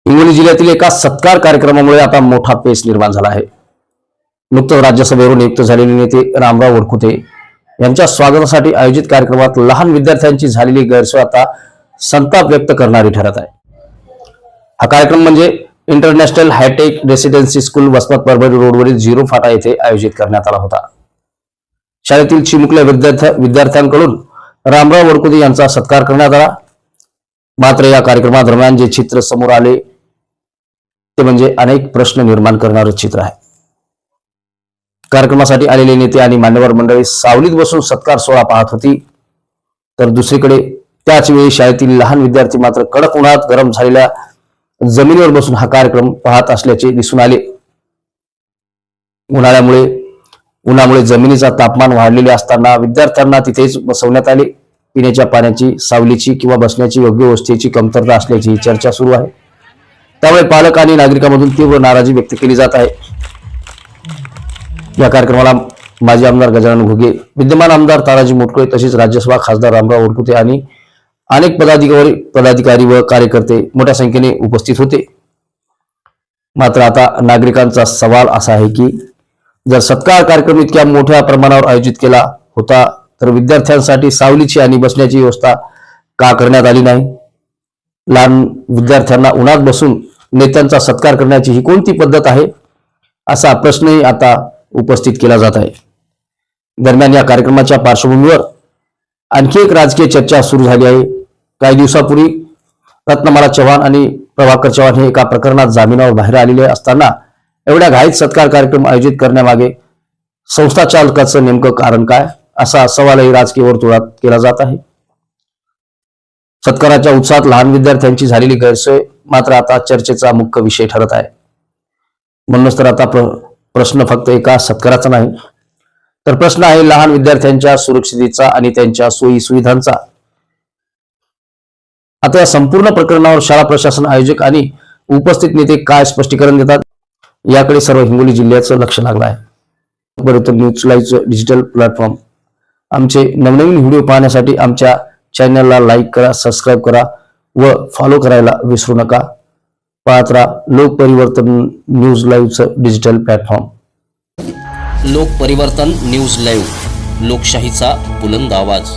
हिंगोली जिल्ह्यातील एका सत्कार कार्यक्रमामुळे आता मोठा पेच निर्माण झाला आहे। नुकतंच राज्यसभेवरून नियुक्त झालेले नेते रामराव वडकुते यांच्या स्वागतासाठी आयोजित कार्यक्रमात लहान विद्यार्थ्यांची झालेली गैरसोय आता संताप व्यक्त करणारी ठरत आहे। हा कार्यक्रम म्हणजे international hitech residency school Vasmat Parbhani रोडवरील झिरो फाटा येथे आयोजित करण्यात आला होता। शाळेतील चिमुकल्या विद्यार्थ्यांकडून रामराव वडकुते यांचा सत्कार करण्यात आला। मात्र या कार्यक्रमादरम्यान जे चित्र समोर आले ते म्हणजे अनेक प्रश्न निर्माण करणारे चित्र आहे। कार्यक्रमासाठी आलेले नेते आणि मान्यवर मंडळी सावलीत बसून सत्कार सोहळा पाहत होती, तर दुसरीकडे त्याच वेळी शाळेतील लहान विद्यार्थी मात्र कडक उन्हात गरम झालेल्या जमिनीवर बसून हा कार्यक्रम पाहत असल्याचे दिसून आले। उन्हामुळे जमिनीचा तापमान वाढलेले असताना विद्यार्थ्यांना तिथेच बसवण्यात आले। पिण्याच्या पाण्याची, सावलीची किंवा बसण्याची योग्य व्यवस्थेची कमतरता असल्याची चर्चा सुरू आहे। त्यामुळे पालक आणि नागरिकांमधून तीव्र नाराजी व्यक्त केली जात आहे। या कार्यक्रमाला माजी आमदार गजानन घुगे, विद्यमान आमदार तानाजी मुटकुळे तसेच राज्यसभा खासदार रामराव वडकुते आणि अनेक पदाधिकारी व कार्यकर्ते मोठ्या संख्येने उपस्थित होते। मात्र आता नागरिकांचा सवाल असा आहे की जर सत्कार कार्यक्रम इतक्या मोठ्या प्रमाणावर आयोजित केला होता तर विद्यार्थ्यांसाठी सावलीची आणि बसण्याची व्यवस्था का करण्यात आली नाही? लहान विद्यार्थ्यांना उन्हात बसून नेत्यांचा सत्कार करण्याची ही कोणती पद्धत आहे, असा प्रश्नही आता उपस्थित केला जात आहे। दरम्यान या कार्यक्रमाच्या पार्श्वभूमीवर आणखी एक राजकीय चर्चा सुरू झाली आहे। काही दिवसापूर्वी रत्नमाला चव्हाण आणि प्रभाकर चव्हाण हे एका प्रकरणात जामिनावर बाहेर आलेले असताना एवढ्या घाईत सत्कार कार्यक्रम आयोजित करण्यामागे संस्था चालकाचं नेमकं कारण काय, असा सवालही राजकीय वर्तुळात केला जात आहे। सत्काराच्या उत्साहात लहान विद्यार्थ्यांची झालेली गैरसोय मात्र आता चर्चेचा मुख्य विषय ठरत आहे। म्हणूनच तर आता प्रश्न फक्त एका सत्काराचा नाही, तर प्रश्न आहे लहान विद्यार्थ्यांच्या सुरक्षिततेचा आणि त्यांच्या सोयी सुविधांचा। आता या संपूर्ण प्रकरणावर शाळा प्रशासन, आयोजक आणि उपस्थित नेते काय स्पष्टीकरण देतात, याकडे सर्व हिंगोली जिल्ह्याचं लक्ष लागलं आहे। परिवर्तन न्यूज लाईव्हचं डिजिटल प्लॅटफॉर्म, आमचे नवनवीन व्हिडिओ पाहण्यासाठी आमच्या चॅनलला लाईक करा, सबस्क्राईब करा व फॉलो करायला विसरू नका। पाहत राहा लोक परिवर्तन न्यूज लाईव्हचं डिजिटल प्लॅटफॉर्म। लोक परिवर्तन न्यूज लाईव्ह, लोकशाहीचा बुलंद आवाज।